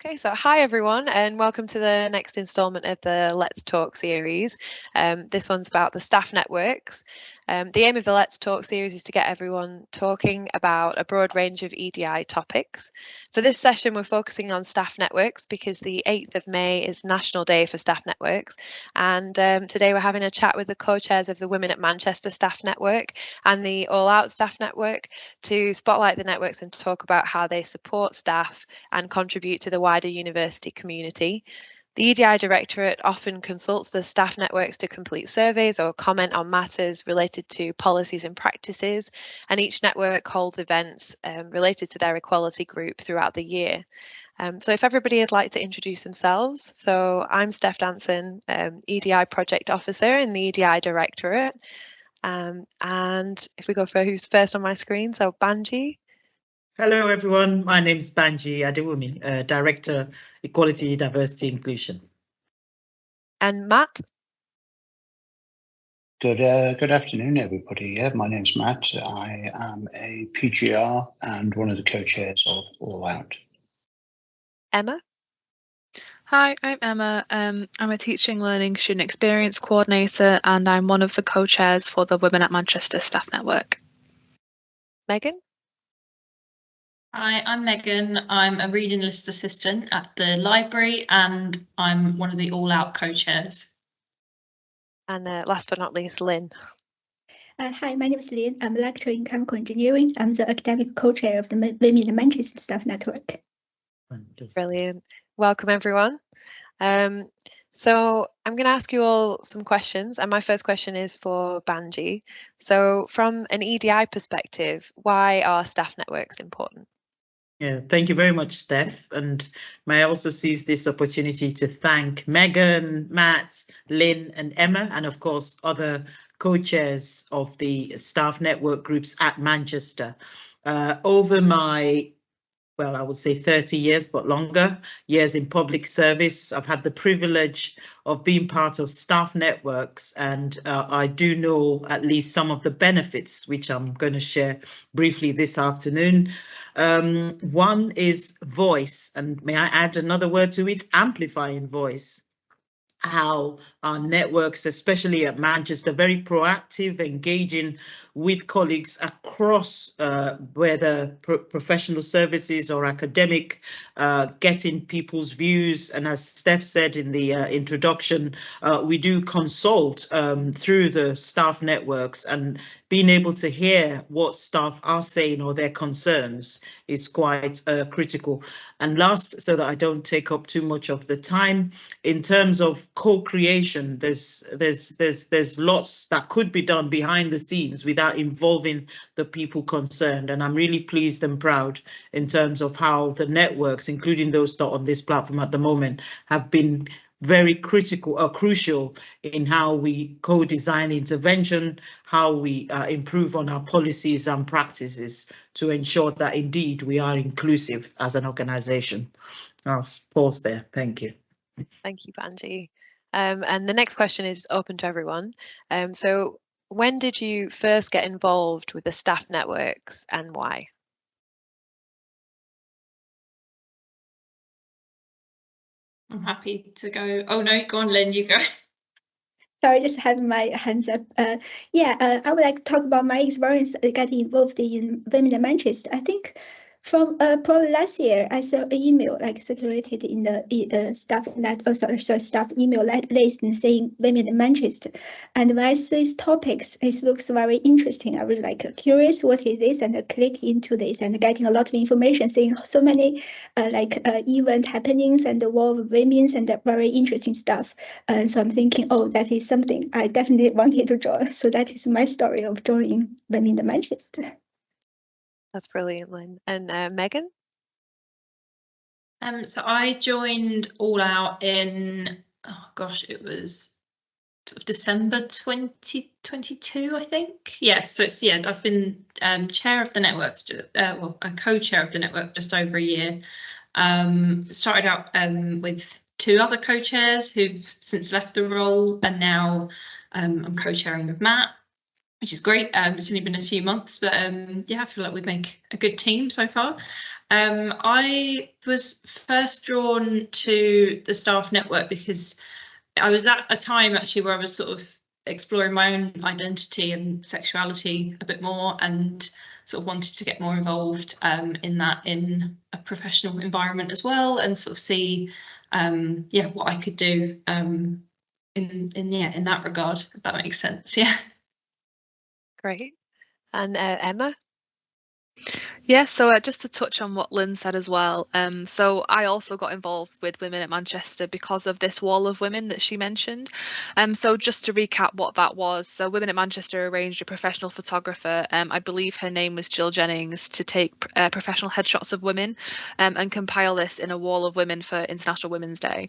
Okay, so hi everyone, and welcome to the next instalment of the Let's Talk series. This one's about the staff networks. The aim of the Let's Talk series is to get everyone talking about a broad range of EDI topics. For this session, we're focusing on staff networks because the 8th of May is National Day for Staff Networks. And today we're having a chat with the co-chairs of the Women at Manchester Staff Network and the AllOut Staff Network to spotlight the networks and talk about how they support staff and contribute to the wider university community. The EDI Directorate often consults the staff networks to complete surveys or comment on matters related to policies and practices, and each network holds events related to their equality group throughout the year. So if everybody would like to introduce themselves. So I'm Steph Danson, EDI Project Officer in the EDI Directorate. And if we go for who's first on my screen, so Banji. Hello everyone, my name is Banji Adewumi, Director, Equality, Diversity, Inclusion. And Matt? Good afternoon everybody. Yeah, my name's Matt. I am a PGR and one of the co-chairs of AllOut. Emma? Hi, I'm Emma. I'm a Teaching Learning Student Experience Coordinator and I'm one of the co-chairs for the Women at Manchester Staff Network. Megan? Hi, I'm Megan. I'm a reading list assistant at the library and I'm one of the AllOut co-chairs. And last but not least, Lynn. Hi, my name is Lynn. I'm a lecturer in chemical engineering. I'm the academic co-chair of the Women at Manchester Staff Network. Brilliant. Welcome, everyone. So I'm going to ask you all some questions, and my first question is for Banji. So from an EDI perspective, why are staff networks important? Yeah, thank you very much, Steph. And may I also seize this opportunity to thank Megan, Matt, Lynn and Emma, and of course, other co-chairs of the staff network groups at Manchester. Over my, well, I would say 30 years, but longer years in public service, I've had the privilege of being part of staff networks, and I do know at least some of the benefits, which I'm going to share briefly this afternoon. One is voice, and may I add another word to it, amplifying voice. How our networks, especially at Manchester, very proactive, engaging with colleagues across whether professional services or academic, getting people's views. And as Steph said in the introduction, we do consult through the staff networks, and being able to hear what staff are saying or their concerns is quite critical. And last, so that I don't take up too much of the time, in terms of co-creation, there's lots that could be done behind the scenes without involving the people concerned. And I'm really pleased and proud in terms of how the networks, including those not on this platform at the moment, have been very critical or crucial in how we co-design intervention, how we improve on our policies and practices to ensure that indeed we are inclusive as an organization. I'll pause there. Thank you. Thank you, Banji. And the next question is open to everyone. So when did you first get involved with the staff networks and why? I'm happy to go. Oh no, go on, Lynn, you go. Sorry, just had my hands up. I would like to talk about my experience getting involved in Women at Manchester. I think from probably last year, I saw an email like circulated in the staff staff email list saying Women at Manchester. And when I see these topics, it looks very interesting. I was like curious, what is this? And I click into this and getting a lot of information, seeing so many event happenings and the war of women and very interesting stuff. So I'm thinking, oh, that is something I definitely wanted to join. So that is my story of joining Women at Manchester. That's brilliant, Lynn. And Megan? So I joined AllOut in, oh gosh, it was sort of December 2022, I think. Yeah, so it's, yeah, I've been chair of the network, well, a co-chair of the network just over a year. Started out with two other co-chairs who've since left the role, and now I'm co-chairing with Matt. which is great. It's only been a few months, but yeah, I feel like we make a good team so far. I was first drawn to the staff network because I was at a time actually where I was sort of exploring my own identity and sexuality a bit more, and sort of wanted to get more involved in a professional environment as well, and sort of see what I could do in that regard, if that makes sense. Yeah. Great. And Emma? Yeah, so just to touch on what Lynn said as well, so I also got involved with Women at Manchester because of this wall of women that she mentioned. So just to recap what that was, so Women at Manchester arranged a professional photographer, I believe her name was Jill Jennings, to take professional headshots of women and compile this in a wall of women for International Women's Day.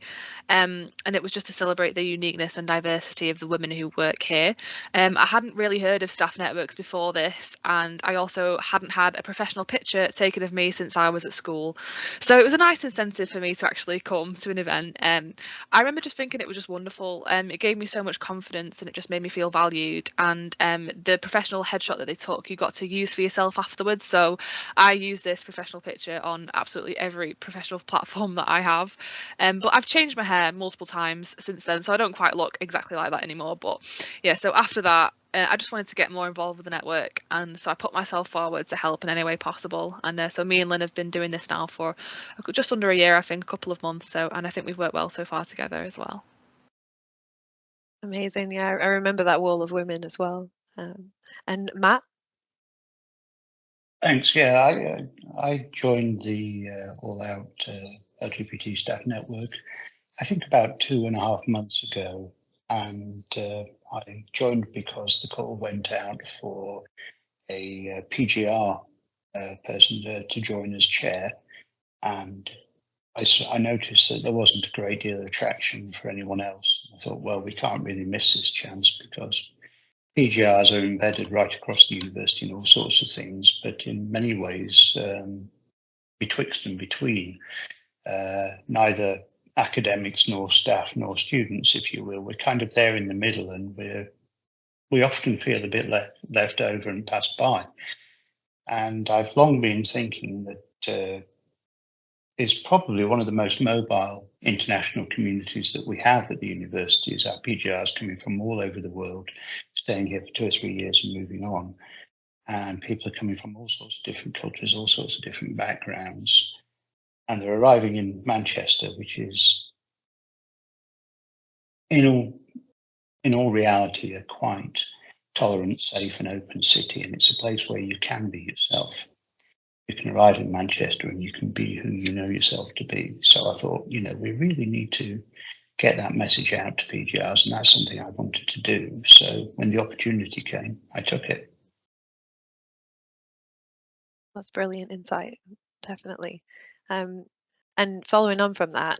And it was just to celebrate the uniqueness and diversity of the women who work here. I hadn't really heard of staff networks before this, and I also hadn't had a professional picture taken of me since I was at school, so it was a nice incentive for me to actually come to an event. I remember just thinking it was just wonderful. It gave me so much confidence, and it just made me feel valued. And the professional headshot that they took, you got to use for yourself afterwards. So I use this professional picture on absolutely every professional platform that I have. But I've changed my hair multiple times since then, so I don't quite look exactly like that anymore. But yeah, so after that, I just wanted to get more involved with the network, and so I put myself forward to help in any way possible. And so me and Lynn have been doing this now for just under a year, I think, a couple of months. And I think we've worked well so far together as well. Amazing. Yeah, I remember that wall of women as well. And Matt? Thanks. Yeah, I joined the AllOut LGBT staff network, I think about 2.5 months ago, and I joined because the call went out for a PGR person to join as chair, and I noticed that there wasn't a great deal of traction for anyone else. I thought, well, we can't really miss this chance because PGRs are embedded right across the university in all sorts of things, but in many ways, betwixt and between, neither academics nor staff nor students, if you will, we're kind of there in the middle, and we often feel a bit left over and passed by. And I've long been thinking that it's probably one of the most mobile international communities that we have at the university is our PGRs coming from all over the world, staying here for 2 or 3 years and moving on. And people are coming from all sorts of different cultures, all sorts of different backgrounds. And they're arriving in Manchester, which is, in all reality, a quite tolerant, safe and open city. And it's a place where you can be yourself. You can arrive in Manchester and you can be who you know yourself to be. So I thought, we really need to get that message out to PGRs, and that's something I wanted to do. So when the opportunity came, I took it. That's brilliant insight, definitely. And following on from that,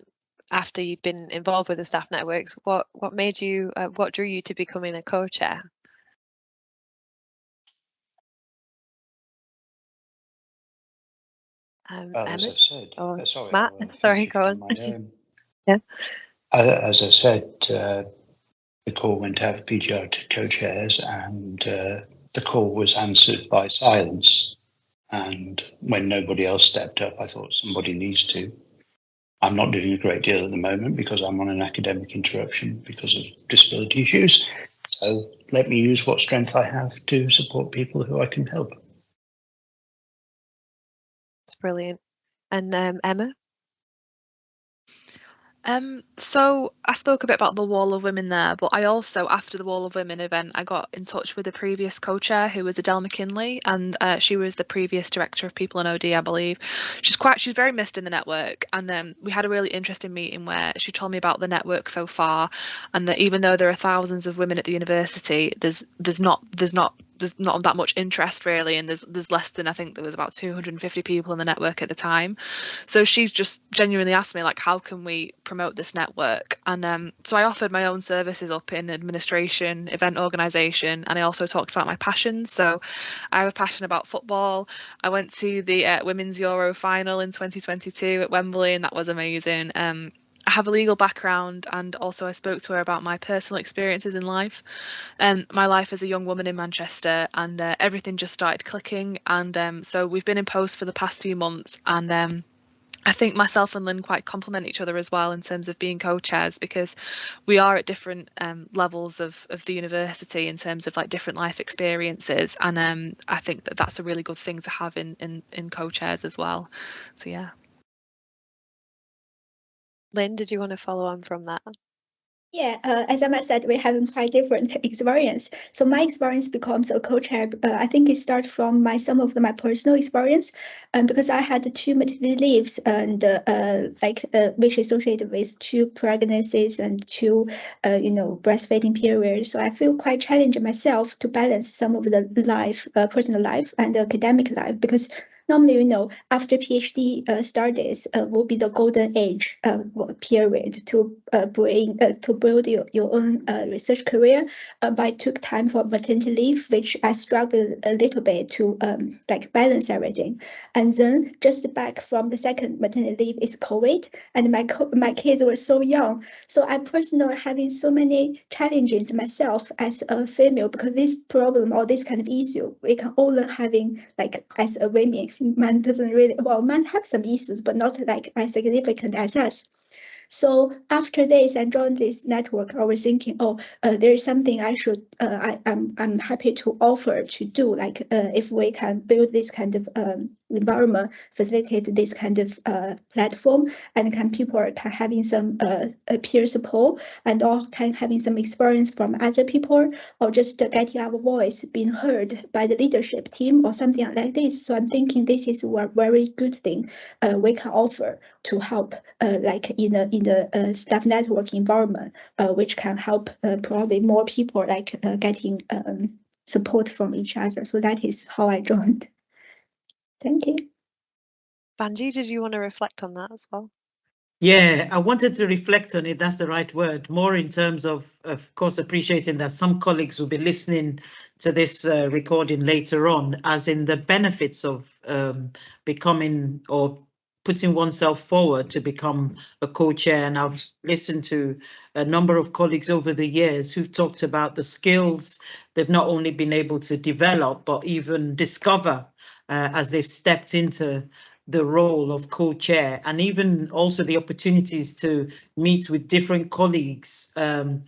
after you'd been involved with the staff networks, what made you, what drew you to becoming a co-chair? Well, as I said, sorry, Matt, sorry, go on. Yeah. As I said, the call went out for PGR to co-chairs, and the call was answered by silence. And when nobody else stepped up, I thought somebody needs to. I'm not doing a great deal at the moment because I'm on an academic interruption because of disability issues. So let me use what strength I have to support people who I can help. That's brilliant. And Emma? So I spoke a bit about the Wall of Women there, but I also, after the Wall of Women event, I got in touch with the previous co-chair, who was Adele McKinley, and she was the previous director of People in OD, I believe. She's very missed in the network, and we had a really interesting meeting where she told me about the network so far, and that even though there are thousands of women at the university, there's not that much interest really, and there's less than, I think there was about 250 people in the network at the time. So she just genuinely asked me, like, how can we promote this network? And so I offered my own services up in administration, event organisation, and I also talked about my passions. So I have a passion about football. I went to the Women's Euro final in 2022 at Wembley, and that was amazing. I have a legal background, and also I spoke to her about my personal experiences in life, my life as a young woman in Manchester, and everything just started clicking. And so we've been in post for the past few months, and I think myself and Lynn quite complement each other as well in terms of being co-chairs, because we are at different levels of the university in terms of like different life experiences, and I think that that's a really good thing to have in co-chairs as well. So yeah. Lynn, did you want to follow on from that? Yeah, as Emma said, we have quite different experience. So my experience becomes a co-chair. I think it starts from some of my personal experience, because I had 2 maternity leaves and which associated with 2 pregnancies and 2, breastfeeding periods. So I feel quite challenged myself to balance some of the life, personal life and academic life, because normally, after PhD studies will be the golden age period to build your own research career. But I took time for maternity leave, which I struggled a little bit to balance everything. And then just back from the second maternity leave is COVID, and my kids were so young. So I personally having so many challenges myself as a female, because this problem or this kind of issue we can all having as a women. Man doesn't really, man have some issues, but not as significant as us. So after this, I joined this network. I was thinking, there is something I should, I'm happy to offer to do. If we can build this kind of environment, facilitate this kind of platform, and people can having some peer support, and all can having some experience from other people, or just getting our voice being heard by the leadership team or something like this. So I'm thinking this is a very good thing we can offer to help in the staff network environment, which can help probably more people getting support from each other. So that is how I joined. Thank you. Banji, did you want to reflect on that as well? Yeah, I wanted to reflect on it. That's the right word. More in terms of course, appreciating that some colleagues will be listening to this recording later on, as in the benefits of becoming or putting oneself forward to become a co-chair. And I've listened to a number of colleagues over the years who've talked about the skills they've not only been able to develop, but even discover as they've stepped into the role of co-chair, and even also the opportunities to meet with different colleagues and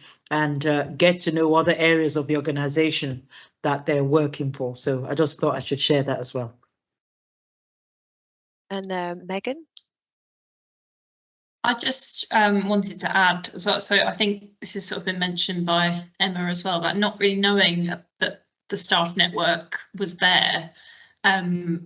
get to know other areas of the organization that they're working for. So I just thought I should share that as well. And Megan? I just wanted to add as well, so I think this has sort of been mentioned by Emma as well, about not really knowing that the staff network was there,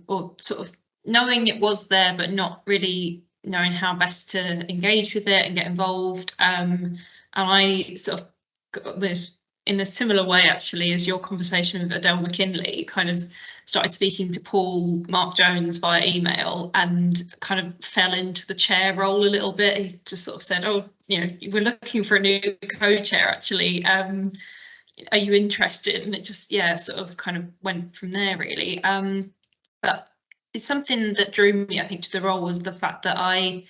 or sort of knowing it was there, but not really knowing how best to engage with it and get involved. And I sort of was in a similar way, actually, as your conversation with Adele McKinley, kind of started speaking to Paul Mark Jones via email and kind of fell into the chair role a little bit. He just sort of said, we're looking for a new co-chair, actually. Are you interested? And it just, sort of kind of went from there, really. But it's something that drew me, I think, to the role was the fact that I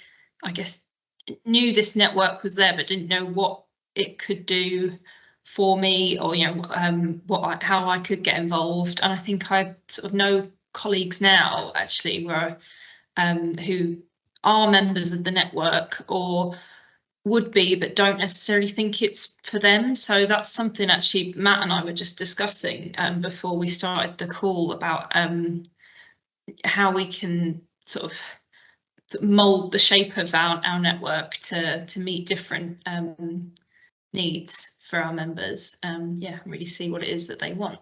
guess, knew this network was there, but didn't know what it could do for me, or how I could get involved. And I think I sort of know colleagues now, actually, who are members of the network or would be, but don't necessarily think it's for them. So that's something actually Matt and I were just discussing before we started the call, about how we can sort of mold the shape of our network to meet different needs for our members, really see what it is that they want.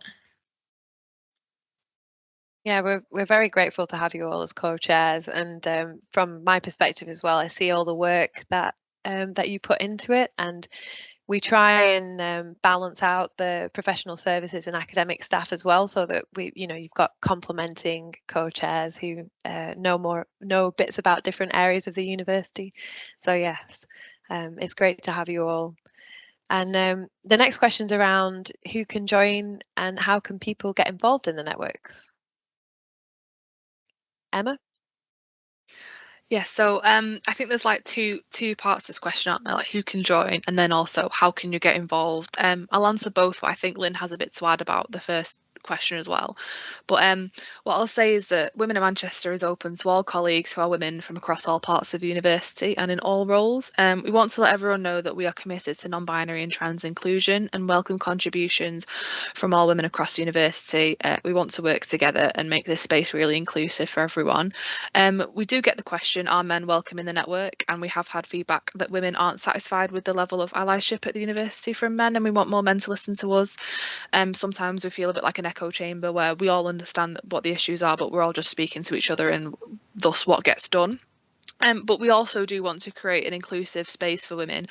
Yeah, we're very grateful to have you all as co-chairs, and from my perspective as well, I see all the work that you put into it, and we try and balance out the professional services and academic staff as well, so that you've got complementing co-chairs who know bits about different areas of the university. So yes, it's great to have you all. And the next question's around who can join and how can people get involved in the networks? Emma? Yeah, so I think there's like two parts to this question, aren't there? Like who can join, and then also how can you get involved? I'll answer both, but I think Lynn has a bit to add about the first question as well. But what I'll say is that Women in Manchester is open to all colleagues who are women from across all parts of the university and in all roles. We want to let everyone know that we are committed to non-binary and trans inclusion and welcome contributions from all women across the university. We want to work together and make this space really inclusive for everyone. We do get the question, are men welcome in the network? And we have had feedback that women aren't satisfied with the level of allyship at the university from men, and we want more men to listen to us. Sometimes we feel a bit like an echo chamber where we all understand what the issues are, but we're all just speaking to each other and thus what gets done. But we also do want to create an inclusive space for women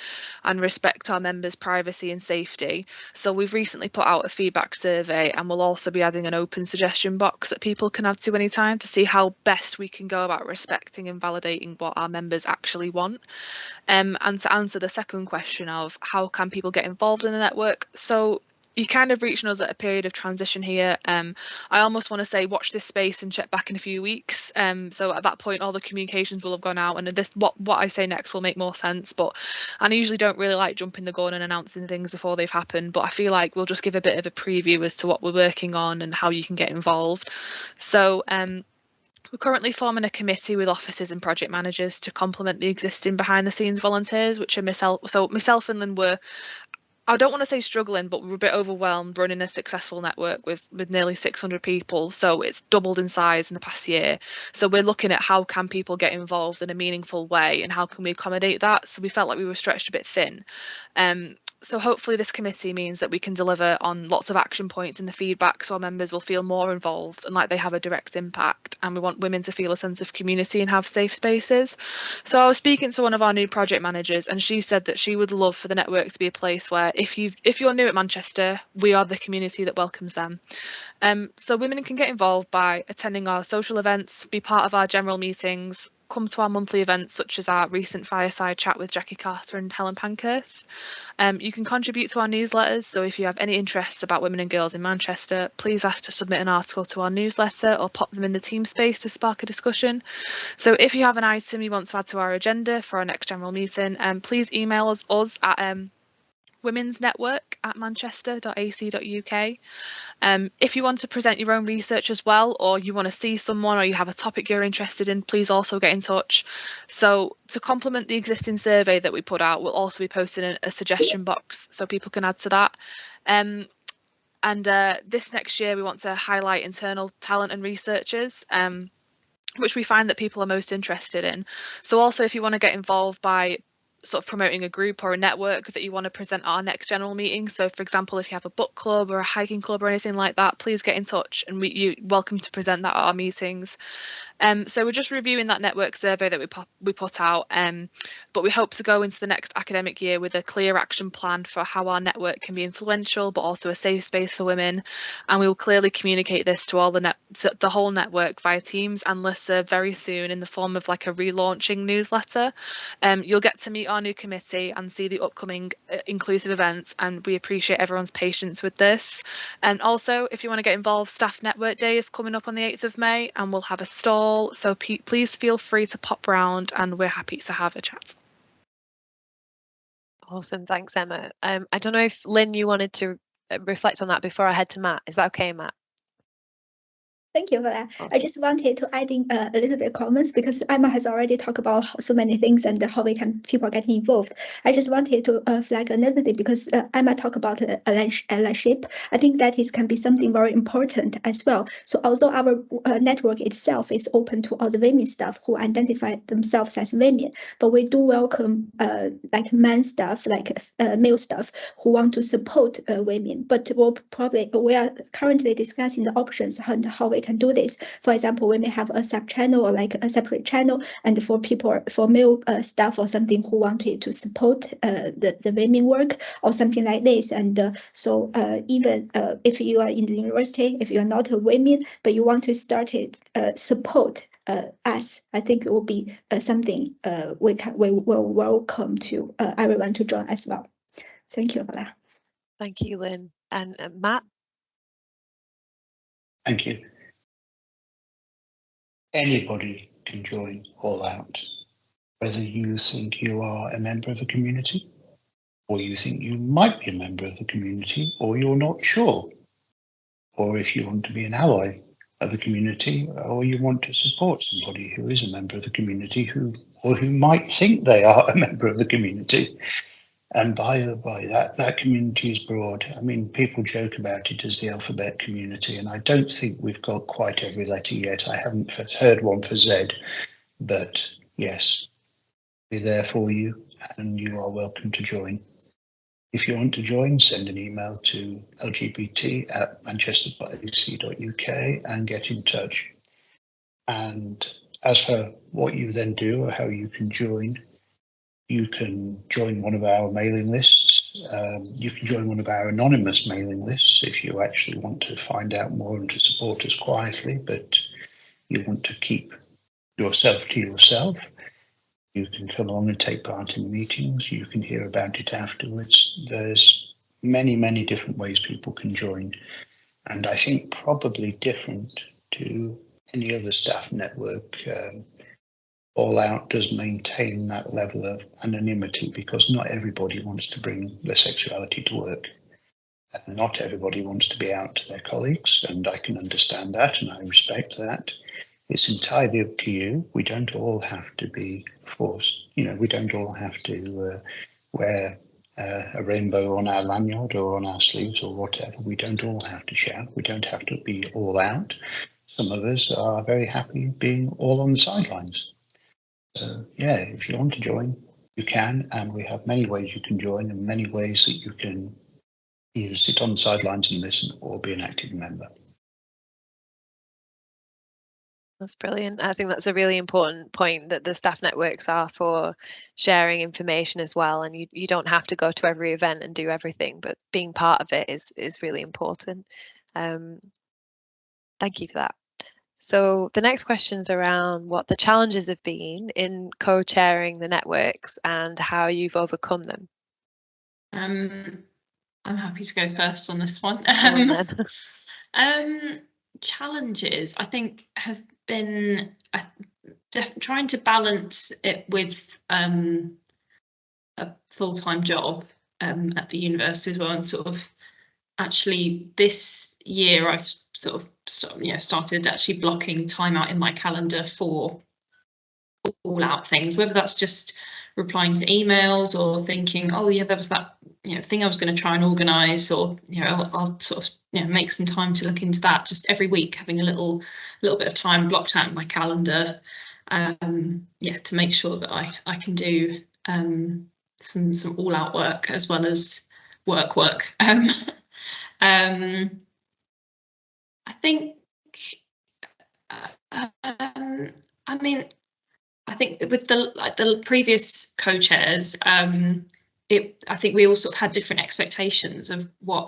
and respect our members' privacy and safety. So we've recently put out a feedback survey, and we'll also be adding an open suggestion box that people can add to anytime to see how best we can go about respecting and validating what our members actually want. And to answer the second question of how can people get involved in the network, so you're kind of reaching us at a period of transition here. I almost want to say watch this space and check back in a few weeks. So at that point, all the communications will have gone out, and this what I say next will make more sense. But I usually don't really like jumping the gun and announcing things before they've happened. But I feel like we'll just give a bit of a preview as to what we're working on and how you can get involved. So we're currently forming a committee with officers and project managers to complement the existing behind the scenes volunteers, which are myself and Lynn were, I don't want to say struggling, but we're a bit overwhelmed running a successful network with nearly 600 people. So it's doubled in size in the past year. So we're looking at how can people get involved in a meaningful way and how can we accommodate that. So we felt like we were stretched a bit thin. So hopefully this committee means that we can deliver on lots of action points in the feedback so our members will feel more involved and like they have a direct impact. And we want women to feel a sense of community and have safe spaces. So I was speaking to one of our new project managers, and she said that she would love for the network to be a place where if you're new at Manchester, we are the community that welcomes them. So women can get involved by attending our social events, be part of our general meetings, come to our monthly events such as our recent fireside chat with Jackie Carter and Helen Pankhurst. You can contribute to our newsletters, so if you have any interests about women and girls in Manchester, please ask to submit an article to our newsletter or pop them in the team space to spark a discussion. So if you have an item you want to add to our agenda for our next general meeting, please email us at womensnetwork@manchester.ac.uk. If you want to present your own research as well, or you want to see someone, or you have a topic you're interested in, please also get in touch. So to complement the existing survey that we put out, we'll also be posting a suggestion box so people can add to that. This next year we want to highlight internal talent and researchers, which we find that people are most interested in. So also if you want to get involved by sort of promoting a group or a network that you want to present at our next general meeting. So for example, if you have a book club or a hiking club or anything like that, please get in touch and you're welcome to present that at our meetings. So we're just reviewing that network survey that we put out, but we hope to go into the next academic year with a clear action plan for how our network can be influential but also a safe space for women, and we will clearly communicate this to all the whole network via Teams and listserv very soon in the form of like a relaunching newsletter. You'll get to meet our new committee and see the upcoming inclusive events, and we appreciate everyone's patience with this. And also, if you want to get involved, Staff Network Day is coming up on the 8th of May and we'll have a stall, so please feel free to pop round and we're happy to have a chat. Awesome, thanks Emma. I don't know if Lynn, you wanted to reflect on that before I head to Matt. Is that okay, Matt? Thank you for that. I just wanted to add in a little bit of comments because Emma has already talked about so many things and how people get involved. I just wanted to flag another thing because Emma talked about allyship. I think that can be something very important as well. So although our network itself is open to all the women staff who identify themselves as women, but we do welcome like men staff, like male staff who want to support women. But we are currently discussing the options and how we can do this. For example, we may have a sub channel or like a separate channel, and for male staff or something who wanted to support the women work or something like this. And so even if you are in the university, if you are not a woman but you want to start it support us, I think it will be something we will welcome to everyone to join as well. Thank you for that. Thank you, Lynn. And Matt? Thank you. Anybody can join AllOut. Whether you think you are a member of the community, or you think you might be a member of the community, or you're not sure, or if you want to be an ally of the community, or you want to support somebody who is a member of the community who might think they are a member of the community. And by that community is broad. I mean, people joke about it as the alphabet community, and I don't think we've got quite every letter yet. I haven't heard one for Z, but yes, we're there for you, and you are welcome to join. If you want to join, send an email to lgbt@manchester.ac.uk and get in touch. And as for what you then do or how you can join, you can join one of our mailing lists. You can join one of our anonymous mailing lists if you actually want to find out more and to support us quietly, but you want to keep yourself to yourself. You can come along and take part in meetings. You can hear about it afterwards. There's many, many different ways people can join. And I think probably different to any other staff network, AllOut does maintain that level of anonymity because not everybody wants to bring their sexuality to work. And not everybody wants to be out to their colleagues, and I can understand that and I respect that. It's entirely up to you. We don't all have to be forced. You know, we don't all have to wear a rainbow on our lanyard or on our sleeves or whatever. We don't all have to shout. We don't have to be all out. Some of us are very happy being all on the sidelines. So yeah, if you want to join, you can, and we have many ways you can join and many ways that you can either sit on the sidelines and listen or be an active member. That's brilliant. I think that's a really important point, that the staff networks are for sharing information as well, and you don't have to go to every event and do everything, but being part of it is really important. Thank you for that. So the next question is around what the challenges have been in co-chairing the networks and how you've overcome them. I'm happy to go first on this one. Challenges, I think, have been trying to balance it with a full-time job at the university as well, and sort of actually this year I've sort of started actually blocking time out in my calendar for AllOut things, whether that's just replying to emails or thinking, oh yeah, there was that thing I was going to try and organise, or I'll sort of make some time to look into that. Just every week having a little bit of time blocked out in my calendar, to make sure that I can do some AllOut work as well as work. I think I think with the previous co-chairs, I think we all sort of had different expectations of what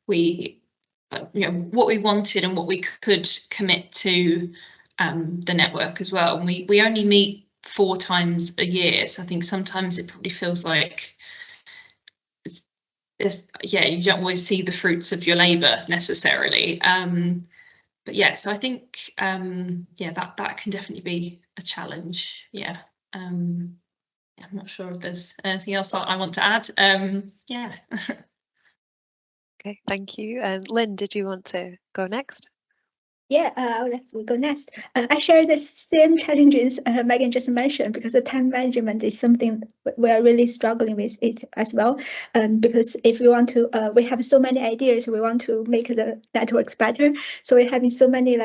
we wanted and what we could commit to the network as well. And we only meet 4 times a year, so I think sometimes it probably feels like you don't always see the fruits of your labour necessarily. But yeah, so I think that can definitely be a challenge. I'm not sure if there's anything else I want to add. Okay, thank you. Lynn, did you want to go next? Yeah, I would like to go next. I share the same challenges Megan just mentioned, because the time management is something we are really struggling with it as well. Because if we want to, we have so many ideas, we want to make the networks better. So we're having so many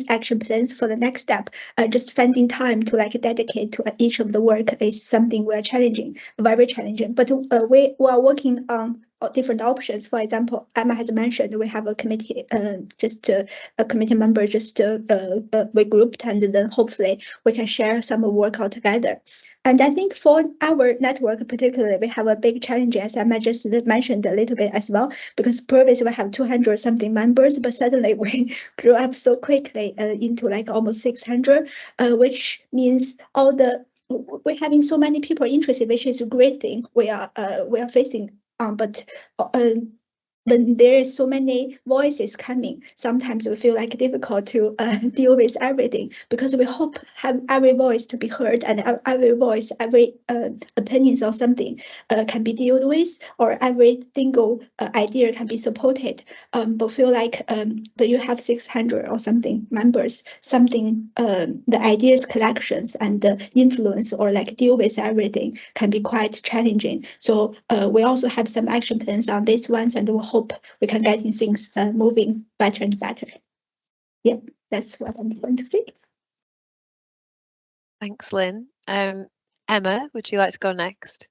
action plans for the next step. Just finding time to dedicate to each of the work is something we are very challenging. But we are working on different options. For example, Emma has mentioned we have a committee, a committee member we grouped, and then hopefully we can share some work out together. And I think for our network particularly, we have a big challenge, as Emma just mentioned a little bit as well, because previously we have 200 something members, but suddenly we grew up so quickly into almost 600, which means we're having so many people interested, which is a great thing we are facing. But when there is so many voices coming, sometimes we feel like difficult to deal with everything, because we hope have every voice to be heard, and every voice, every opinions or something can be dealt with, or every single idea can be supported. But feel like when you have 600 or something members, something the ideas collections and the influence or like deal with everything can be quite challenging. So we also have some action plans on these ones, and we hope we can get things moving better and better. Yeah, that's what I'm going to say. Thanks, Lynn. Emma, would you like to go next?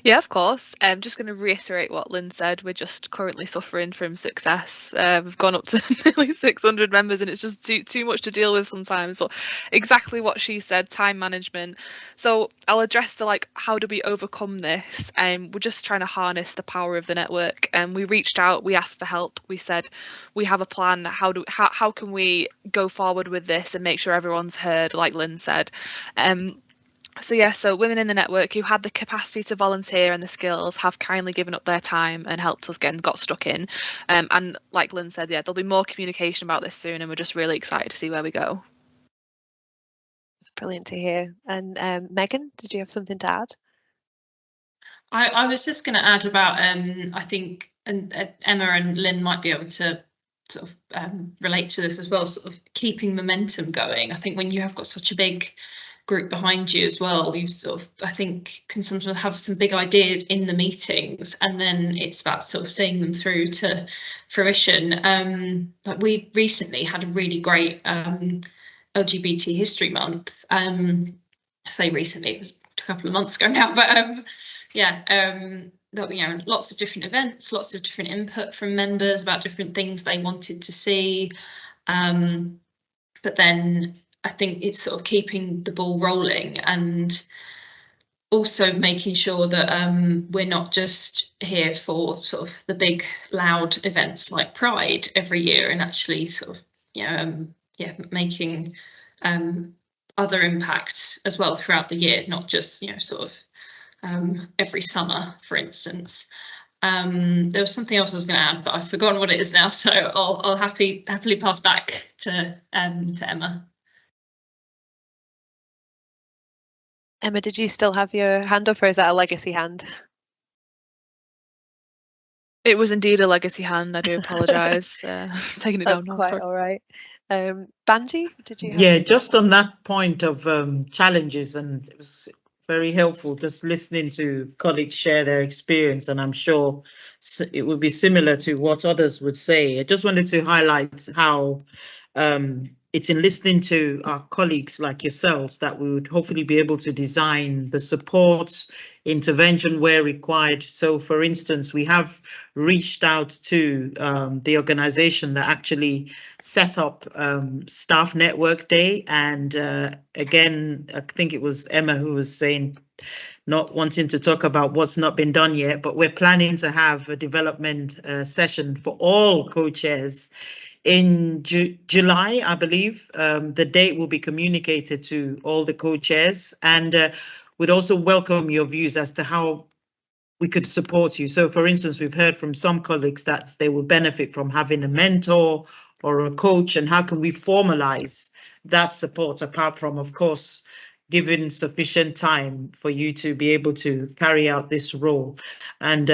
Yeah, of course. I'm just going to reiterate what Lynn said. We're just currently suffering from success. We've gone up to nearly 600 members, and it's just too much to deal with sometimes. But exactly what she said, time management. So I'll address the how do we overcome this? And we're just trying to harness the power of the network. And we reached out, we asked for help. We said we have a plan. How can we go forward with this and make sure everyone's heard, like Lynn said. So women in the network who had the capacity to volunteer and the skills have kindly given up their time and helped us got stuck in. And like Lynn said, yeah, there'll be more communication about this soon, and we're just really excited to see where we go. It's brilliant to hear. And Megan, did you have something to add? I was just going to add about I think Emma and Lynn might be able to sort of relate to this as well, sort of keeping momentum going. I think when you have got such a big group behind you as well, you sort of, I think, can sometimes have some big ideas in the meetings, and then it's about sort of seeing them through to fruition. Like we recently had a really great LGBT History Month. I say recently, it was a couple of months ago now, but lots of different events, lots of different input from members about different things they wanted to see. But then I think it's sort of keeping the ball rolling, and also making sure that we're not just here for sort of the big loud events like Pride every year, and actually sort of making other impacts as well throughout the year, not just sort of every summer, for instance. There was something else I was going to add, but I've forgotten what it is now, so I'll happily pass back to Emma. Emma, did you still have your hand up, or is that a legacy hand? It was indeed a legacy hand. I do apologise. Taking it down now. Quite all right. Banji, did you have Yeah, just on that point of challenges, and it was very helpful just listening to colleagues share their experience, and I'm sure it would be similar to what others would say. I just wanted to highlight how it's in listening to our colleagues like yourselves that we would hopefully be able to design the supports, intervention where required. So, for instance, we have reached out to the organization that actually set up Staff Network Day. And again, I think it was Emma who was saying, not wanting to talk about what's not been done yet, but we're planning to have a development session for all co-chairs in July, I believe. The date will be communicated to all the co-chairs, and we'd also welcome your views as to how we could support you. So, for instance, we've heard from some colleagues that they will benefit from having a mentor or a coach, and how can we formalize that support apart from, of course, giving sufficient time for you to be able to carry out this role. And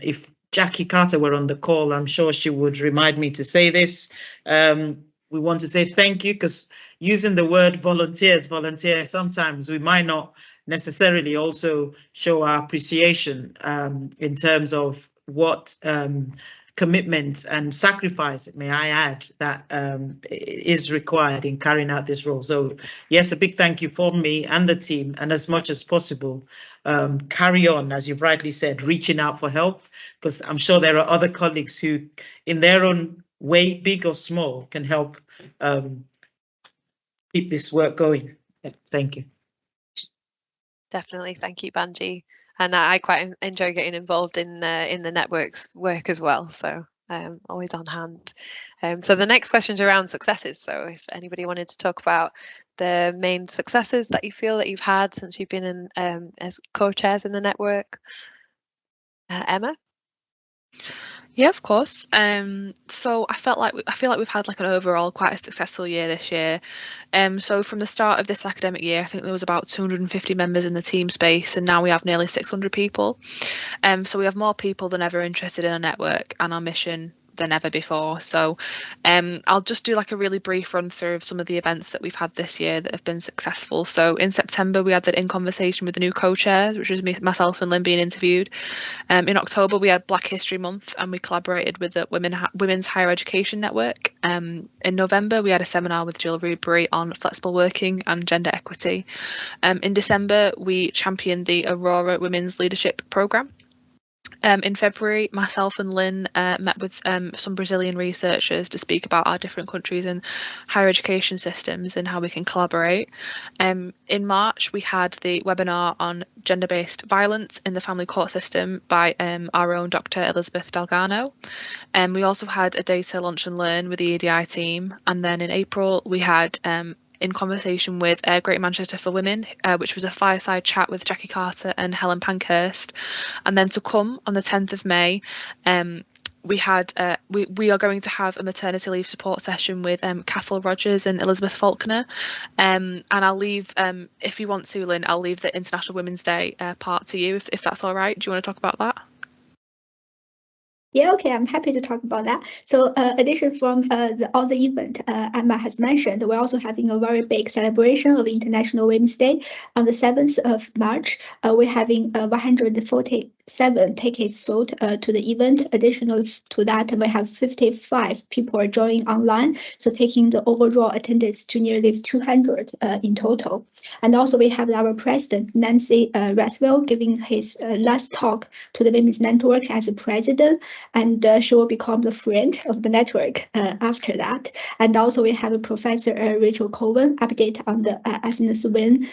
if Jackie Carter were on the call, I'm sure she would remind me to say this. We want to say thank you, because using the word volunteer, sometimes we might not necessarily also show our appreciation in terms of what commitment and sacrifice, may I add, that is required in carrying out this role. So yes, a big thank you from me and the team, and as much as possible, carry on, as you've rightly said, reaching out for help, because I'm sure there are other colleagues who, in their own way, big or small, can help keep this work going. Thank you. Definitely, thank you, Banji. And I quite enjoy getting involved in the network's work as well, so always on hand. So the next question is around successes. So if anybody wanted to talk about the main successes that you feel that you've had since you've been in as co-chairs in the network. Emma? Yeah, of course. So I feel like we've had like an overall quite a successful year this year. So from the start of this academic year, I think there was about 250 members in the team space, and now we have nearly 600 people. So we have more people than ever interested in our network and our mission than ever before. So I'll just do like a really brief run through of some of the events that we've had this year that have been successful. So in September, we had the In Conversation with the new co-chairs, which was myself and Lynn being interviewed. In October, we had Black History Month, and we collaborated with the Women's Higher Education Network. In November, we had a seminar with Jill Rubery on flexible working and gender equity. In December, we championed the Aurora Women's Leadership Programme. In February, myself and Lynn met with some Brazilian researchers to speak about our different countries and higher education systems and how we can collaborate. In March, we had the webinar on gender-based violence in the family court system by our own Dr. Elizabeth Delgado. We also had a data lunch and learn with the EDI team. And then in April, we had In Conversation with Greater Manchester for Women, which was a fireside chat with Jackie Carter and Helen Pankhurst. And then to come on the 10th of May, we are going to have a maternity leave support session with Cathal Rogers and Elizabeth Faulkner. And I'll leave, if you want to, Lynn, I'll leave the International Women's Day part to you, if that's all right. Do you want to talk about that? Yeah, okay, I'm happy to talk about that. So addition from all the event Emma has mentioned, we're also having a very big celebration of International Women's Day on the 7th of March. We're having 147 tickets sold to the event. Additional to that, we have 55 people joining online, so taking the overall attendance to nearly 200 in total. And also we have our president, Nancy Raswell, giving his last talk to the Women's Network as a president. And she will become the friend of the network after that. And also we have Professor Rachel Cohen update on the Agnes Wynn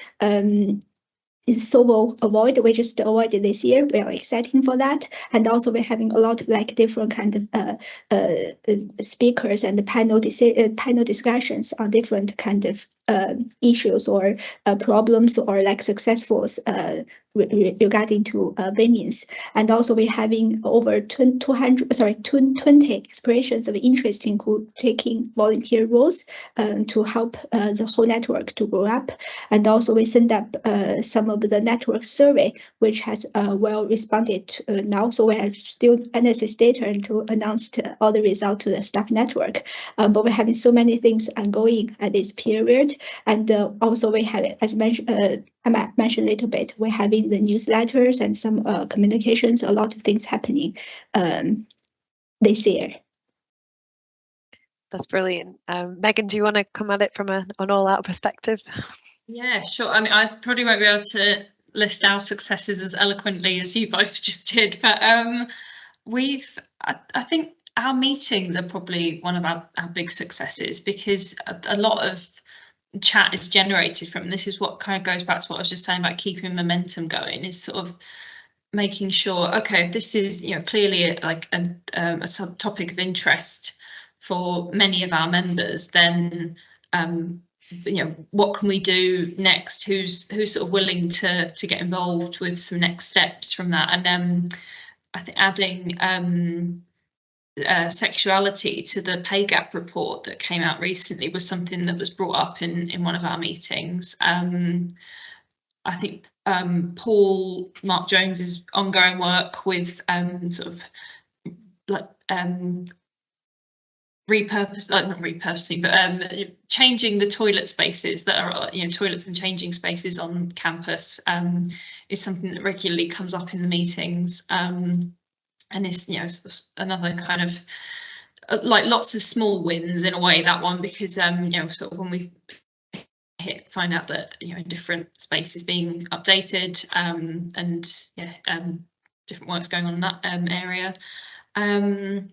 Sobel Award, which is the award this year. We are excited for that. And also we're having a lot of like different kind of speakers and panel discussions on different kind of issues or problems or like successfuls regarding to women's. And also we're having over 20 expressions of interest in taking volunteer roles to help the whole network to grow up. And also we send up some of the network survey, which has well responded to, now. So we have still analysis data to announce all the results to the staff network. But we're having so many things ongoing at this period. And also we have, as mentioned, I mentioned a little bit, we're having the newsletters and some communications, a lot of things happening this year. That's brilliant. Megan, do you want to come at it from an all-out perspective? Yeah, sure. I mean, I probably won't be able to list our successes as eloquently as you both just did, but I think our meetings are probably one of our big successes, because a lot of chat is generated from, this is what kind of goes back to what I was just saying about keeping momentum going, is sort of making sure, okay, this is, clearly like a topic of interest for many of our members, then what can we do next? Who's sort of willing to get involved with some next steps from that? And I think adding sexuality to the pay gap report that came out recently was something that was brought up in one of our meetings. I think Paul Mark Jones's ongoing work with sort of like not repurposing, but changing the toilet spaces that are, toilets and changing spaces on campus is something that regularly comes up in the meetings. And it's, another kind of like lots of small wins in a way, that one, because sort of when we find out that in different spaces being updated and different work's going on in that area. Trying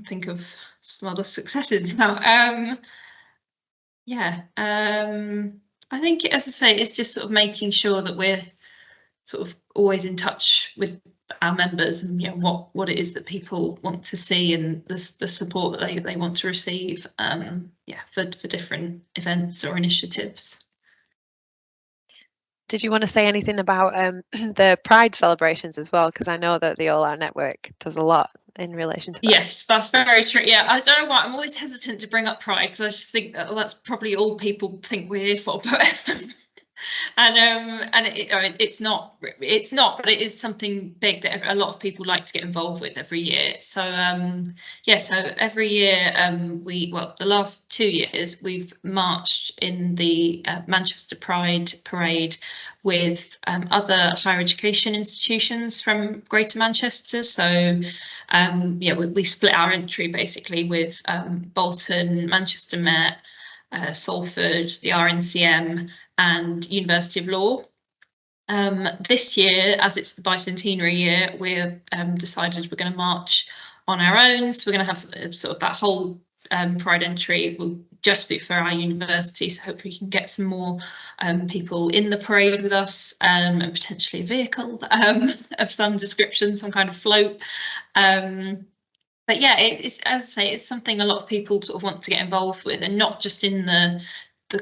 to think of some other successes now. I think, as I say, it's just sort of making sure that we're sort of always in touch with our members and what it is that people want to see and the support that they want to receive for different events or initiatives. did you want to say anything about the Pride celebrations as well? Because I know that the AllOut network does a lot in relation to that. Yes, that's very true. Yeah, I don't know why I'm always hesitant to bring up Pride, because I just think that, well, that's probably all people think we're here for. But it's not, but it is something big that a lot of people like to get involved with every year. So so every year the last 2 years we've marched in the Manchester Pride Parade with other higher education institutions from Greater Manchester. So we split our entry basically with Bolton, Manchester Met, Salford, the RNCM, and University of Law. This year, as it's the bicentenary year, we're decided we're going to march on our own. So we're going to have sort of that whole Pride entry will just be for our university. So hopefully we can get some more people in the parade with us, and potentially a vehicle of some description, some kind of float. But yeah, it's, as I say, it's something a lot of people sort of want to get involved with, and not just in the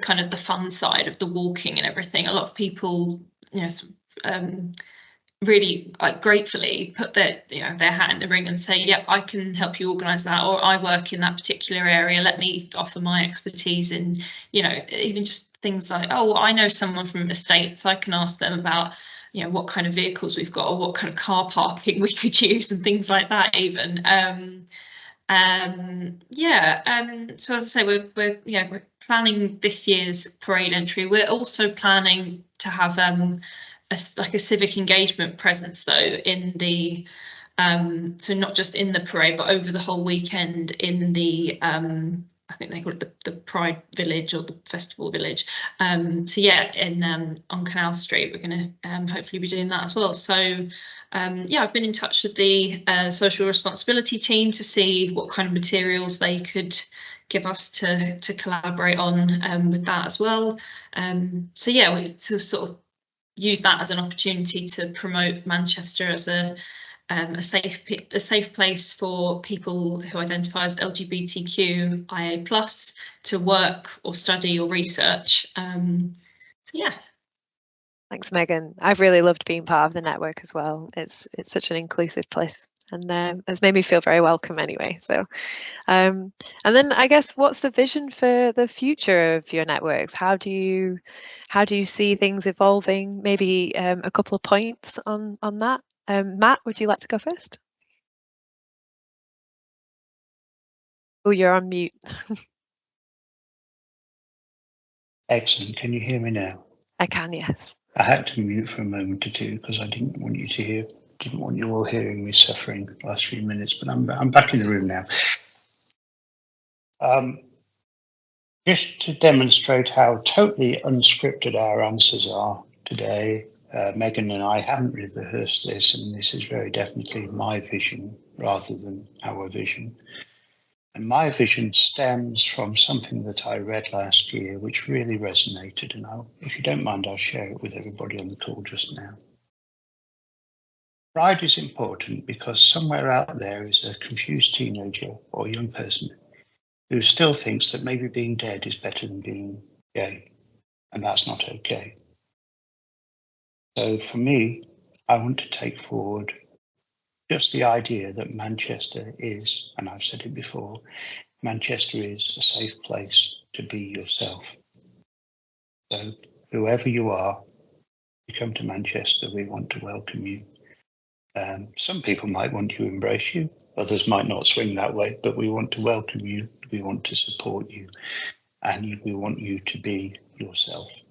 kind of the fun side of the walking and everything. A lot of people, really gratefully put their hat in the ring and say, yep, I can help you organise that, or I work in that particular area, let me offer my expertise in, even just things like, oh, I know someone from estates, I can ask them about what kind of vehicles we've got, or what kind of car parking we could use, and things like that even. So as I say, we're planning this year's parade entry. We're also planning to have a civic engagement presence though in the so not just in the parade but over the whole weekend in the I think they call it the Pride Village or the Festival Village. On Canal Street, we're going to hopefully be doing that as well. So I've been in touch with the social responsibility team to see what kind of materials they could give us to collaborate on with that as well. We sort of use that as an opportunity to promote Manchester as a safe place for people who identify as LGBTQ IA+ to work or study or research. Thanks, Megan. I've really loved being part of the network as well. It's such an inclusive place, and it's made me feel very welcome anyway. So and then I guess, what's the vision for the future of your networks? How do you see things evolving? Maybe a couple of points on that. Matt, would you like to go first? Oh, you're on mute. Excellent. Can you hear me now? I can, yes. I had to mute for a moment or two because I didn't want you all hearing me suffering the last few minutes, but I'm back in the room now. Just to demonstrate how totally unscripted our answers are today, Megan and I haven't rehearsed this, and this is very definitely my vision rather than our vision. And my vision stems from something that I read last year, which really resonated. And if you don't mind, I'll share it with everybody on the call just now. Pride is important because somewhere out there is a confused teenager or young person who still thinks that maybe being dead is better than being gay, and that's not okay. So for me, I want to take forward just the idea that Manchester is, and I've said it before, Manchester is a safe place to be yourself. So whoever you are, you come to Manchester, we want to welcome you. Some people might want to embrace you, others might not swing that way, but we want to welcome you, we want to support you, and we want you to be yourself.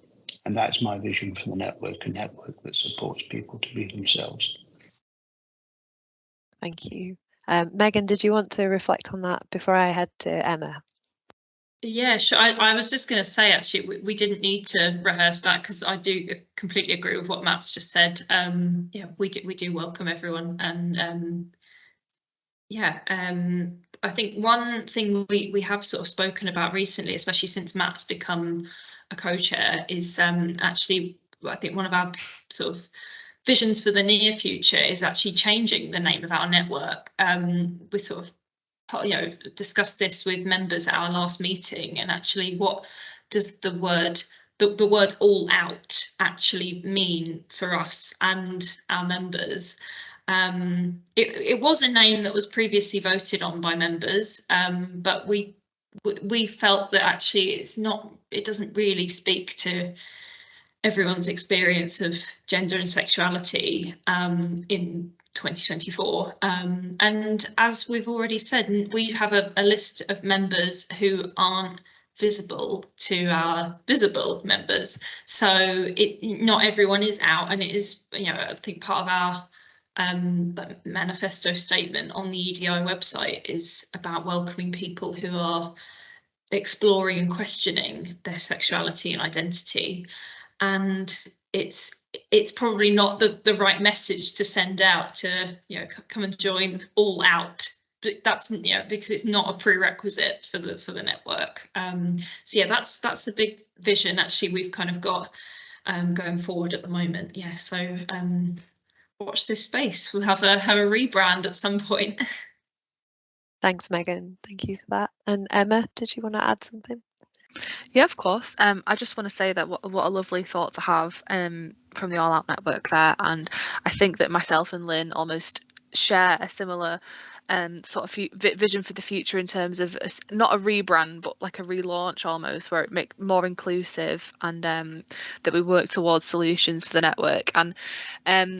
And that's my vision for the network, a network that supports people to be themselves. Thank you. Megan, did you want to reflect on that before I head to Emma? Yeah, sure. I was just going to say, actually, we didn't need to rehearse that, because I do completely agree with what Matt's just said. We do welcome everyone, and I think one thing we have sort of spoken about recently, especially since Matt's become a co-chair, is actually, I think one of our sort of visions for the near future is actually changing the name of our network. We sort of discussed this with members at our last meeting, and actually, what does the word the words all out actually mean for us and our members. It was a name that was previously voted on by members, but we felt that actually it doesn't really speak to everyone's experience of gender and sexuality in 2024. And as we've already said, we have a list of members who aren't visible to our visible members. So not everyone is out, and it is, I think part of our manifesto statement on the EDI website is about welcoming people who are exploring and questioning their sexuality and identity. And it's probably not the right message to send out to, come and join All Out. But that's, because it's not a prerequisite for the network. So yeah, that's the big vision actually we've kind of got going forward at the moment. Yeah, so watch this space. We'll have a rebrand at some point. Thanks, Megan. Thank you for that. And Emma, did you want to add something? Yeah, of course. I just want to say that what a lovely thought to have from the AllOut network there, and I think that myself and Lynn almost share a similar sort of vision for the future in terms of not a rebrand but like a relaunch almost, where it make more inclusive, and that we work towards solutions for the network. And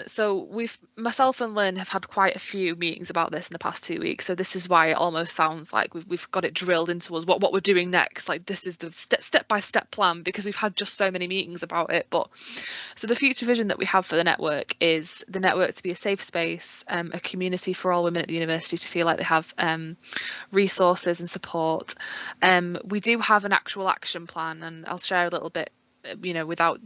so myself and Lynn have had quite a few meetings about this in the past 2 weeks, so this is why it almost sounds like we've got it drilled into us what we're doing next. Like, this is the step-by-step plan, because we've had just so many meetings about it. But so the future vision that we have for the network is the network to be a safe space, a community for all women at the university to feel like they have resources and support. We do have an actual action plan, and I'll share a little bit, without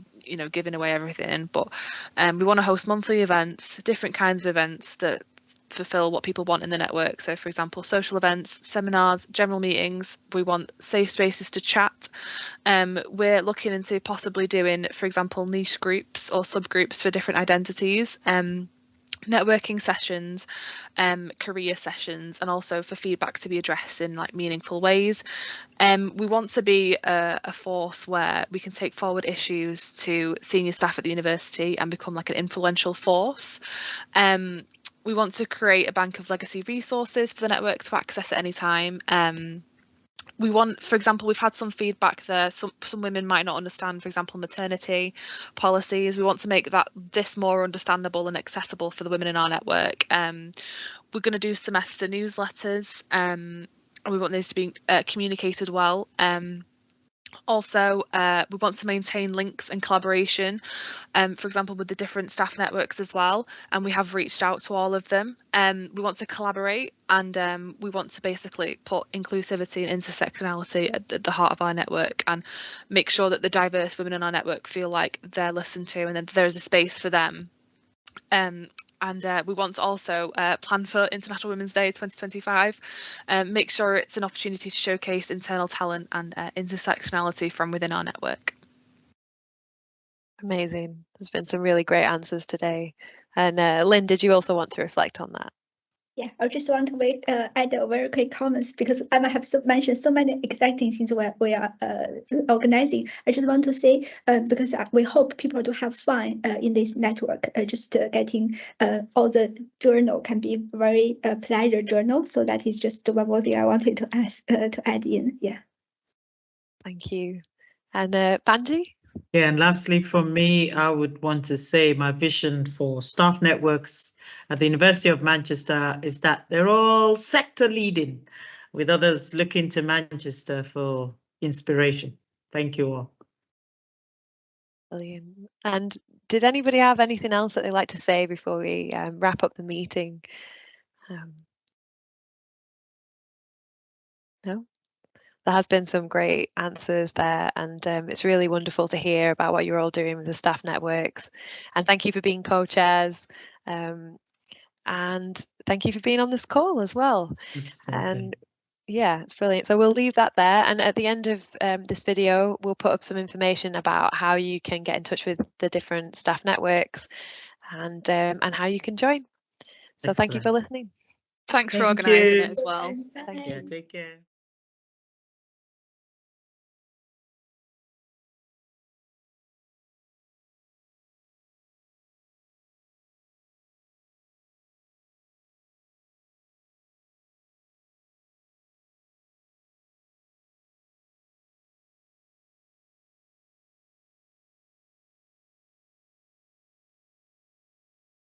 giving away everything, but we want to host monthly events, different kinds of events that fulfill what people want in the network. So, for example, social events, seminars, general meetings. We want safe spaces to chat. We're looking into possibly doing, for example, niche groups or subgroups for different identities, networking sessions, career sessions, and also for feedback to be addressed in like meaningful ways. We want to be a force where we can take forward issues to senior staff at the university and become like an influential force. We want to create a bank of legacy resources for the network to access at any time. We want, for example, we've had some feedback there. Some women might not understand, for example, maternity policies. We want to make this more understandable and accessible for the women in our network. We're going to do semester newsletters, and we want those to be communicated well. Also, we want to maintain links and collaboration, for example, with the different staff networks as well, and we have reached out to all of them. We want to collaborate, and we want to basically put inclusivity and intersectionality at the heart of our network, and make sure that the diverse women in our network feel like they're listened to and that there is a space for them. And we want to also plan for International Women's Day 2025, make sure it's an opportunity to showcase internal talent and intersectionality from within our network. Amazing. There's been some really great answers today. And Lynn, did you also want to reflect on that? Yeah, I just want to add a very quick comments, because Emma have mentioned so many exciting things we are organizing. I just want to say, because we hope people to have fun in this network. Just getting all the journal can be very pleasure journal. So that is just one more thing I wanted to add in. Yeah. Thank you. And Banji? Yeah, and lastly, from me, I would want to say my vision for staff networks at the University of Manchester is that they're all sector leading, with others looking to Manchester for inspiration. Thank you all. Brilliant. And did anybody have anything else that they'd like to say before we wrap up the meeting? No? There has been some great answers there, and it's really wonderful to hear about what you're all doing with the staff networks. And thank you for being co-chairs, and thank you for being on this call as well. Absolutely. And yeah, it's brilliant. So we'll leave that there, and at the end of this video we'll put up some information about how you can get in touch with the different staff networks, and how you can join. So Thank you for listening. Thanks for organising it as well. Bye. Yeah, take care.